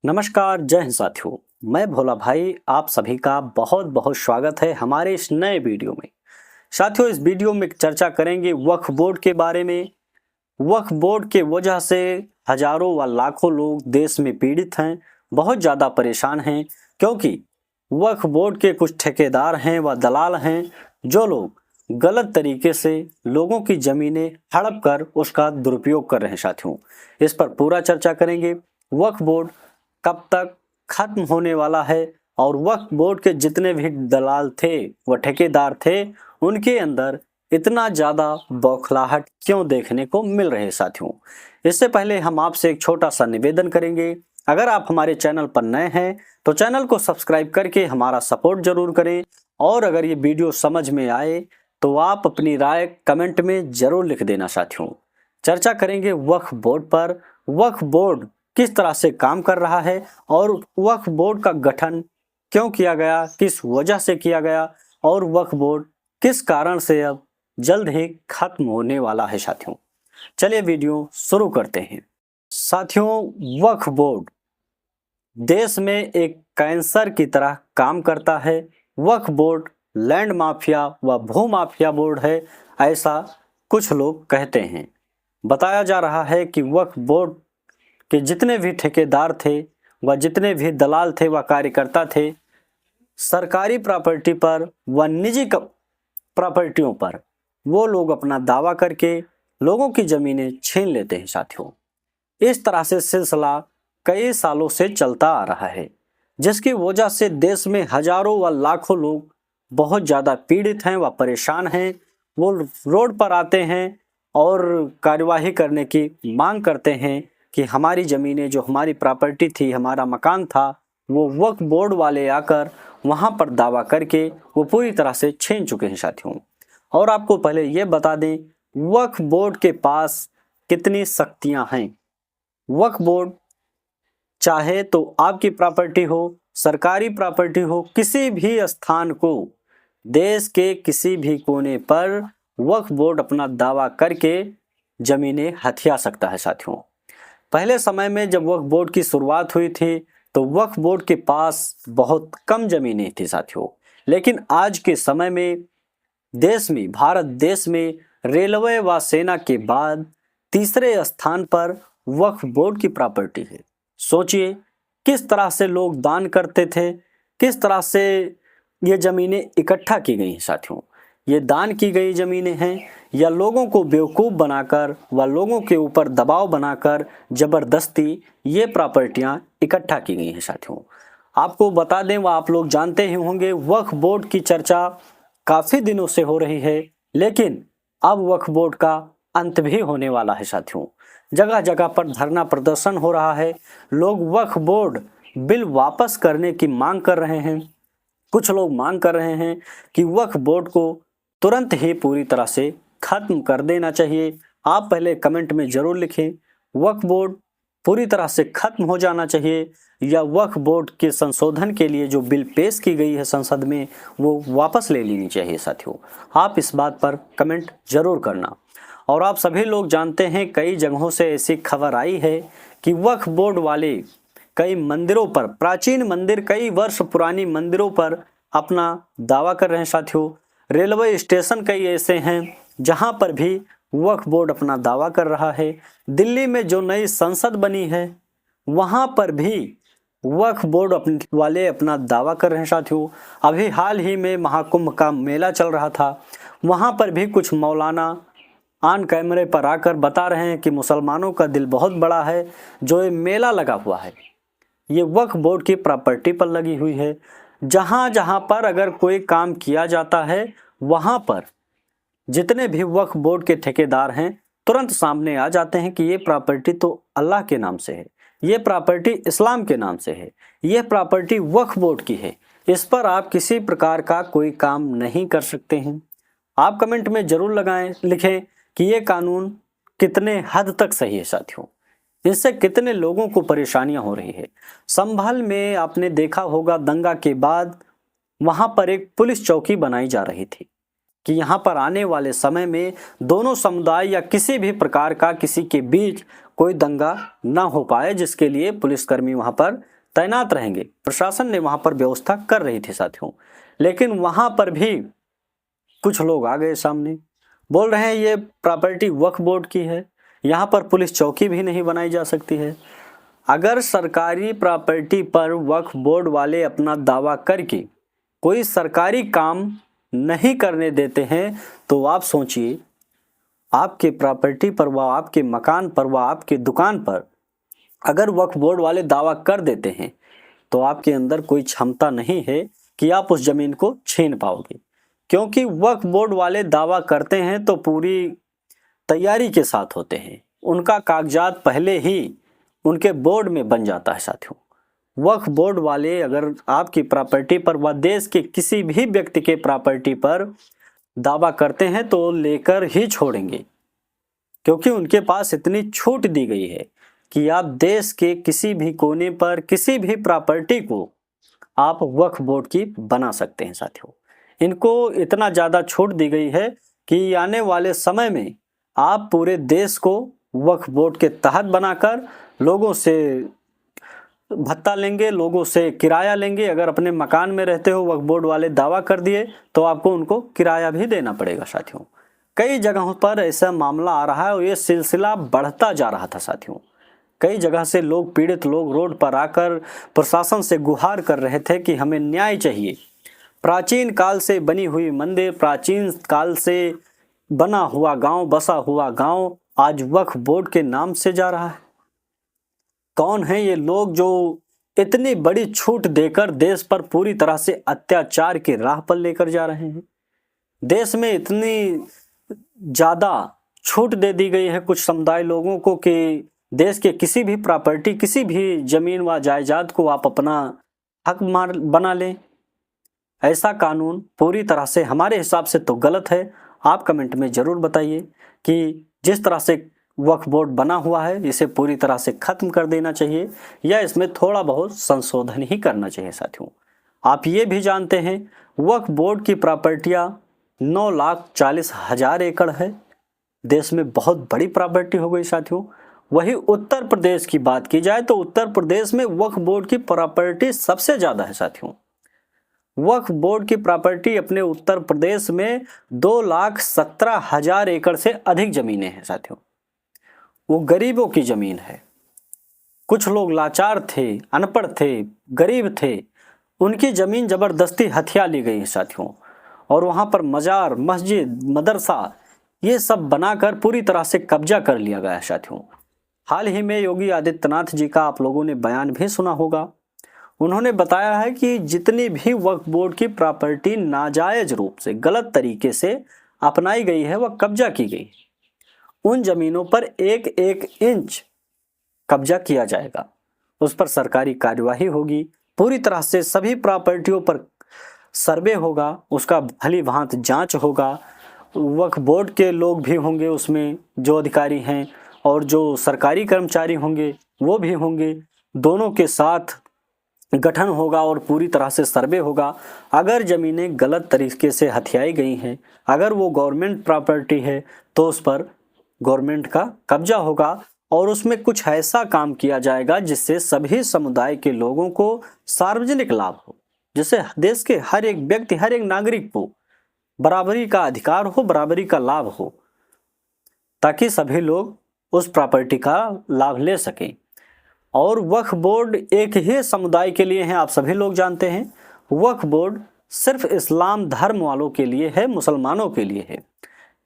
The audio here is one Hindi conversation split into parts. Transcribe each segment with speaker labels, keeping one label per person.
Speaker 1: नमस्कार, जय हिंद साथियों। मैं भोला भाई आप सभी का बहुत बहुत स्वागत है हमारे इस नए वीडियो में। साथियों, इस वीडियो में चर्चा करेंगे वक्फ बोर्ड के बारे में। वक्फ बोर्ड के वजह से हजारों व लाखों लोग देश में पीड़ित हैं, बहुत ज़्यादा परेशान हैं, क्योंकि वक्फ बोर्ड के कुछ ठेकेदार हैं व दलाल हैं जो लोग गलत तरीके से लोगों की ज़मीनें हड़प कर उसका दुरुपयोग कर रहे हैं। साथियों, इस पर पूरा चर्चा करेंगे। वक्फ बोर्ड कब तक खत्म होने वाला है और वक्फ बोर्ड के जितने भी दलाल थे व ठेकेदार थे उनके अंदर इतना ज़्यादा बौखलाहट क्यों देखने को मिल रहे हैं। साथियों, इससे पहले हम आपसे एक छोटा सा निवेदन करेंगे। अगर आप हमारे चैनल पर नए हैं तो चैनल को सब्सक्राइब करके हमारा सपोर्ट जरूर करें, और अगर ये वीडियो समझ में आए तो आप अपनी राय कमेंट में जरूर लिख देना। साथियों, चर्चा करेंगे वक्फ बोर्ड पर। वक्फ बोर्ड किस तरह से काम कर रहा है और वक्फ बोर्ड का गठन क्यों किया गया, किस वजह से किया गया, और वक्फ बोर्ड किस कारण से अब जल्द ही खत्म होने वाला है। साथियों, चलिए वीडियो शुरू करते हैं। साथियों, वक्फ बोर्ड देश में एक कैंसर की तरह काम करता है। वक्फ बोर्ड लैंड माफिया व भू माफिया बोर्ड है, ऐसा कुछ लोग कहते हैं। बताया जा रहा है कि वक्फ बोर्ड कि जितने भी ठेकेदार थे व जितने भी दलाल थे व कार्यकर्ता थे, सरकारी प्रॉपर्टी पर व निजी प्रॉपर्टियों पर वो लोग अपना दावा करके लोगों की ज़मीनें छीन लेते हैं। साथियों, इस तरह से सिलसिला कई सालों से चलता आ रहा है, जिसकी वजह से देश में हजारों व लाखों लोग बहुत ज़्यादा पीड़ित हैं व परेशान हैं। वो रोड पर आते हैं और कार्यवाही करने की मांग करते हैं कि हमारी ज़मीनें, जो हमारी प्रॉपर्टी थी, हमारा मकान था, वो वक्फ बोर्ड वाले आकर वहाँ पर दावा करके वो पूरी तरह से छीन चुके हैं। साथियों, और आपको पहले ये बता दें वक्फ बोर्ड के पास कितनी शक्तियाँ हैं। वक्फ बोर्ड चाहे तो आपकी प्रॉपर्टी हो, सरकारी प्रॉपर्टी हो, किसी भी स्थान को देश के किसी भी कोने पर वक्फ बोर्ड अपना दावा करके ज़मीनें हथिया सकता है। साथियों, पहले समय में जब वक्फ बोर्ड की शुरुआत हुई थी तो वक्फ बोर्ड के पास बहुत कम ज़मीनें थी। साथियों, लेकिन आज के समय में देश में, भारत देश में रेलवे व सेना के बाद तीसरे स्थान पर वक्फ बोर्ड की प्रॉपर्टी है। सोचिए किस तरह से लोग दान करते थे, किस तरह से ये ज़मीनें इकट्ठा की गई हैं। साथियों, ये दान की गई ज़मीनें हैं या लोगों को बेवकूफ़ बनाकर व लोगों के ऊपर दबाव बनाकर ज़बरदस्ती ये प्रॉपर्टियां इकट्ठा की गई हैं। साथियों, आपको बता दें व आप लोग जानते ही होंगे, वक्फ बोर्ड की चर्चा काफ़ी दिनों से हो रही है, लेकिन अब वक्फ बोर्ड का अंत भी होने वाला है। साथियों, जगह जगह पर धरना प्रदर्शन हो रहा है। लोग वक्फ बोर्ड बिल वापस करने की मांग कर रहे हैं। कुछ लोग मांग कर रहे हैं कि वक्फ बोर्ड को तुरंत ही पूरी तरह से खत्म कर देना चाहिए। आप पहले कमेंट में जरूर लिखें, वक्फ बोर्ड पूरी तरह से खत्म हो जाना चाहिए या वक्फ बोर्ड के संशोधन के लिए जो बिल पेश की गई है संसद में वो वापस ले लेनी चाहिए। साथियों, आप इस बात पर कमेंट जरूर करना। और आप सभी लोग जानते हैं, कई जगहों से ऐसी खबर आई है कि वक्फ बोर्ड वाले कई मंदिरों पर, प्राचीन मंदिर, कई वर्ष पुरानी मंदिरों पर अपना दावा कर रहे हैं। साथियों, रेलवे स्टेशन कई ऐसे हैं जहां पर भी वक्फ बोर्ड अपना दावा कर रहा है। दिल्ली में जो नई संसद बनी है वहां पर भी वक्फ बोर्ड वाले अपना दावा कर रहे हैं। साथियों, अभी हाल ही में महाकुंभ का मेला चल रहा था, वहां पर भी कुछ मौलाना ऑन कैमरे पर आकर बता रहे हैं कि मुसलमानों का दिल बहुत बड़ा है, जो ये मेला लगा हुआ है ये वक्फ बोर्ड की प्रॉपर्टी पर लगी हुई है। जहां जहां पर अगर कोई काम किया जाता है वहां पर जितने भी वक्फ बोर्ड के ठेकेदार हैं तुरंत सामने आ जाते हैं कि ये प्रॉपर्टी तो अल्लाह के नाम से है, ये प्रॉपर्टी इस्लाम के नाम से है, ये प्रॉपर्टी वक्फ बोर्ड की है, इस पर आप किसी प्रकार का कोई काम नहीं कर सकते हैं। आप कमेंट में जरूर लिखें कि ये कानून कितने हद तक सही है। साथियों, इससे कितने लोगों को परेशानियां हो रही है। संभल में आपने देखा होगा, दंगा के बाद वहां पर एक पुलिस चौकी बनाई जा रही थी कि यहाँ पर आने वाले समय में दोनों समुदाय या किसी भी प्रकार का किसी के बीच कोई दंगा ना हो पाए, जिसके लिए पुलिसकर्मी वहां पर तैनात रहेंगे। प्रशासन ने वहां पर व्यवस्था कर रही थी साथियों। लेकिन वहां पर भी कुछ लोग आ गए सामने, बोल रहे हैं ये प्रॉपर्टी वक्फ बोर्ड की है, यहाँ पर पुलिस चौकी भी नहीं बनाई जा सकती है। अगर सरकारी प्रॉपर्टी पर वक्फ बोर्ड वाले अपना दावा करके कोई सरकारी काम नहीं करने देते हैं, तो आप सोचिए, आपके प्रॉपर्टी पर व आपके मकान पर व आपके दुकान पर अगर वक्फ बोर्ड वाले दावा कर देते हैं, तो आपके अंदर कोई क्षमता नहीं है कि आप उस जमीन को छीन पाओगे। क्योंकि वक्फ बोर्ड वाले दावा करते हैं तो पूरी तैयारी के साथ होते हैं, उनका कागजात पहले ही उनके बोर्ड में बन जाता है साथियों। वक्फ बोर्ड वाले अगर आपकी प्रॉपर्टी पर व देश के किसी भी व्यक्ति के प्रॉपर्टी पर दावा करते हैं तो लेकर ही छोड़ेंगे, क्योंकि उनके पास इतनी छूट दी गई है कि आप देश के किसी भी कोने पर किसी भी प्रॉपर्टी को आप वक्फ बोर्ड की बना सकते हैं साथियों। इनको इतना ज़्यादा छूट दी गई है कि आने वाले समय में आप पूरे देश को वक्फ बोर्ड के तहत बनाकर लोगों से भत्ता लेंगे, लोगों से किराया लेंगे। अगर अपने मकान में रहते हो, वक्फ बोर्ड वाले दावा कर दिए तो आपको उनको किराया भी देना पड़ेगा साथियों। कई जगहों पर ऐसा मामला आ रहा है और ये सिलसिला बढ़ता जा रहा था साथियों। कई जगह से लोग, पीड़ित लोग रोड पर आकर प्रशासन से गुहार कर रहे थे कि हमें न्याय चाहिए। प्राचीन काल से बनी हुई मंदिर, प्राचीन काल से बना हुआ गांव, बसा हुआ गांव आज वक्फ बोर्ड के नाम से जा रहा है। कौन है ये लोग जो इतनी बड़ी छूट देकर देश पर पूरी तरह से अत्याचार की राह पर लेकर जा रहे हैं? देश में इतनी ज्यादा छूट दे दी गई है कुछ समुदाय लोगों को कि देश के किसी भी प्रॉपर्टी, किसी भी जमीन व जायदाद को आप अपना हक बना लें। ऐसा कानून पूरी तरह से हमारे हिसाब से तो गलत है। आप कमेंट में जरूर बताइए कि जिस तरह से वक्फ बोर्ड बना हुआ है इसे पूरी तरह से खत्म कर देना चाहिए या इसमें थोड़ा बहुत संशोधन ही करना चाहिए साथियों। आप ये भी जानते हैं वक्फ बोर्ड की प्रॉपर्टियां 9,40,000 एकड़ है। देश में बहुत बड़ी प्रॉपर्टी हो गई साथियों। वही उत्तर प्रदेश की बात की जाए तो उत्तर प्रदेश में वक्फ बोर्ड की प्रॉपर्टी सबसे ज्यादा है साथियों। वक्फ बोर्ड की प्रॉपर्टी अपने उत्तर प्रदेश में 2,17,000 एकड़ से अधिक जमीनें हैं साथियों। वो गरीबों की जमीन है। कुछ लोग लाचार थे, अनपढ़ थे, गरीब थे, उनकी जमीन जबरदस्ती हथिया ली गई है साथियों। और वहां पर मजार, मस्जिद, मदरसा ये सब बनाकर पूरी तरह से कब्जा कर लिया गया है साथियों। हाल ही में योगी आदित्यनाथ जी का आप लोगों ने बयान भी सुना होगा। उन्होंने बताया है कि जितनी भी वक्फ बोर्ड की प्रॉपर्टी नाजायज रूप से, गलत तरीके से अपनाई गई है, वह कब्जा की गई। उन जमीनों पर 1-1 इंच कब्जा किया जाएगा, उस पर सरकारी कार्यवाही होगी। पूरी तरह से सभी प्रॉपर्टियों पर सर्वे होगा, उसका भली भांति जांच होगा। वक्फ बोर्ड के लोग भी होंगे उसमें, जो अधिकारी हैं, और जो सरकारी कर्मचारी होंगे वो भी होंगे। दोनों के साथ गठन होगा और पूरी तरह से सर्वे होगा। अगर ज़मीनें गलत तरीके से हथियाई गई हैं, अगर वो गवर्नमेंट प्रॉपर्टी है, तो उस पर गवर्नमेंट का कब्जा होगा और उसमें कुछ ऐसा काम किया जाएगा जिससे सभी समुदाय के लोगों को सार्वजनिक लाभ हो, जिससे देश के हर एक व्यक्ति, हर एक नागरिक को बराबरी का अधिकार हो, बराबरी का लाभ हो, ताकि सभी लोग उस प्रॉपर्टी का लाभ ले सकें। और वक्फ बोर्ड एक ही समुदाय के लिए है, आप सभी लोग जानते हैं। वक्फ बोर्ड सिर्फ इस्लाम धर्म वालों के लिए है, मुसलमानों के लिए है।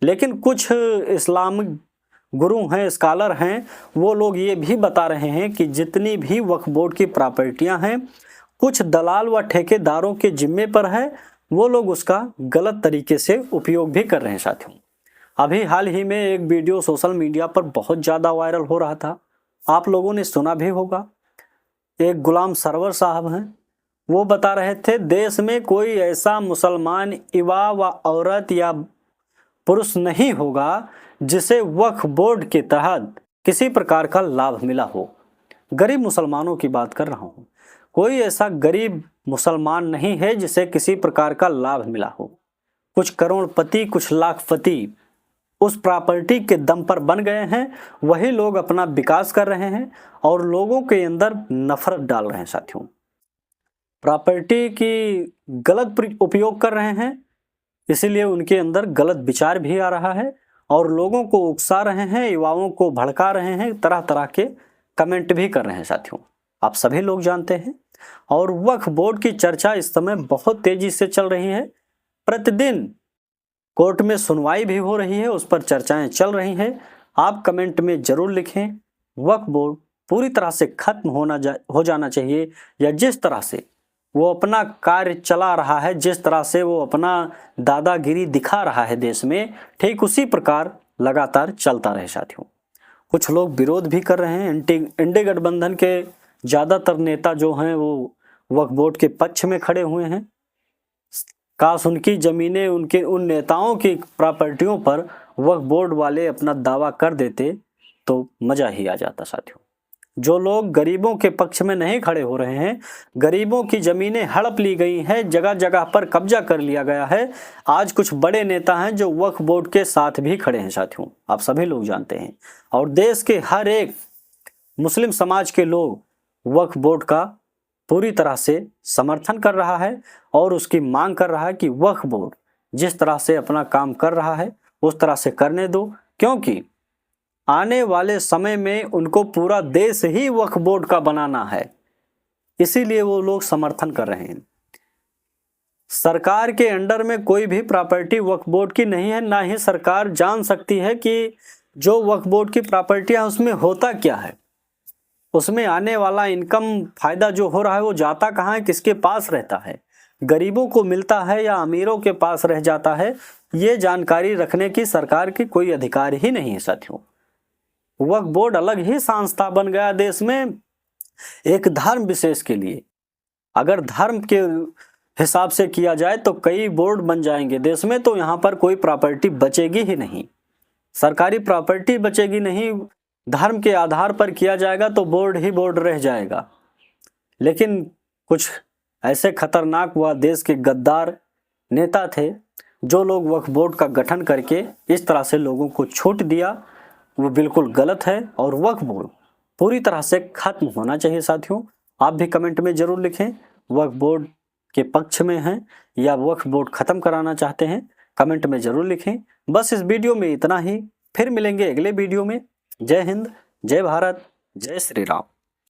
Speaker 1: लेकिन कुछ इस्लामिक गुरु हैं, स्कॉलर हैं, वो लोग ये भी बता रहे हैं कि जितनी भी वक्फ बोर्ड की प्रॉपर्टियां हैं कुछ दलाल व ठेकेदारों के जिम्मे पर है, वो लोग उसका गलत तरीके से उपयोग भी कर रहे हैं साथियों। अभी हाल ही में एक वीडियो सोशल मीडिया पर बहुत ज़्यादा वायरल हो रहा था, आप लोगों ने सुना भी होगा। एक गुलाम सरवर साहब हैं, वो बता रहे थे देश में कोई ऐसा मुसलमान युवा व औरत या पुरुष नहीं होगा जिसे वक्फ बोर्ड के तहत किसी प्रकार का लाभ मिला हो। गरीब मुसलमानों की बात कर रहा हूँ। कोई ऐसा गरीब मुसलमान नहीं है जिसे किसी प्रकार का लाभ मिला हो। कुछ करोड़पति, कुछ लाखपति उस प्रॉपर्टी के दम पर बन गए हैं, वही लोग अपना विकास कर रहे हैं और लोगों के अंदर नफरत डाल रहे हैं। साथियों, प्रॉपर्टी की गलत उपयोग कर रहे हैं, इसीलिए उनके अंदर गलत विचार भी आ रहा है और लोगों को उकसा रहे हैं, युवाओं को भड़का रहे हैं, तरह तरह के कमेंट भी कर रहे हैं। साथियों, आप सभी लोग जानते हैं और वक्फ बोर्ड की चर्चा इस समय बहुत तेजी से चल रही है। प्रतिदिन कोर्ट में सुनवाई भी हो रही है, उस पर चर्चाएं चल रही हैं। आप कमेंट में जरूर लिखें, वक्फ बोर्ड पूरी तरह से खत्म हो जाना चाहिए, या जिस तरह से वो अपना कार्य चला रहा है, जिस तरह से वो अपना दादागिरी दिखा रहा है देश में, ठीक उसी प्रकार लगातार चलता रहे। साथियों, कुछ लोग विरोध भी कर रहे हैं। इंडी गठबंधन के ज़्यादातर नेता जो हैं वो वक्फ बोर्ड के पक्ष में खड़े हुए हैं। काश उनकी ज़मीनें, उन नेताओं की प्रॉपर्टियों पर वक्फ बोर्ड वाले अपना दावा कर देते तो मज़ा ही आ जाता। साथियों, जो लोग गरीबों के पक्ष में नहीं खड़े हो रहे हैं, गरीबों की ज़मीनें हड़प ली गई हैं, जगह जगह पर कब्जा कर लिया गया है। आज कुछ बड़े नेता हैं जो वक्फ बोर्ड के साथ भी खड़े हैं। साथियों, आप सभी लोग जानते हैं और देश के हर एक मुस्लिम समाज के लोग वक्फ बोर्ड का पूरी तरह से समर्थन कर रहा है और उसकी मांग कर रहा है कि वक्फ बोर्ड जिस तरह से अपना काम कर रहा है उस तरह से करने दो, क्योंकि आने वाले समय में उनको पूरा देश ही वक्फ बोर्ड का बनाना है। इसीलिए वो लोग समर्थन कर रहे हैं। सरकार के अंडर में कोई भी प्रॉपर्टी वक्फ बोर्ड की नहीं है, ना ही सरकार जान सकती है कि जो वक्फ बोर्ड की प्रॉपर्टियां उसमें होता क्या है, उसमें आने वाला इनकम फायदा जो हो रहा है वो जाता कहाँ है, किसके पास रहता है, गरीबों को मिलता है या अमीरों के पास रह जाता है, ये जानकारी रखने की सरकार की कोई अधिकार ही नहीं है। साथियों, वक्फ बोर्ड अलग ही संस्था बन गया देश में एक धर्म विशेष के लिए। अगर धर्म के हिसाब से किया जाए तो कई बोर्ड बन जाएंगे देश में, तो यहाँ पर कोई प्रॉपर्टी बचेगी ही नहीं, सरकारी प्रॉपर्टी बचेगी नहीं। धर्म के आधार पर किया जाएगा तो बोर्ड ही बोर्ड रह जाएगा। लेकिन कुछ ऐसे खतरनाक व देश के गद्दार नेता थे जो लोग वक्फ बोर्ड का गठन करके इस तरह से लोगों को छूट दिया, वो बिल्कुल गलत है और वक्फ बोर्ड पूरी तरह से खत्म होना चाहिए। साथियों, आप भी कमेंट में जरूर लिखें, वक्फ बोर्ड के पक्ष में हैं या वक्फ बोर्ड खत्म कराना चाहते हैं, कमेंट में जरूर लिखें। बस इस वीडियो में इतना ही, फिर मिलेंगे अगले वीडियो में। जय हिंद, जय भारत, जय श्री राम।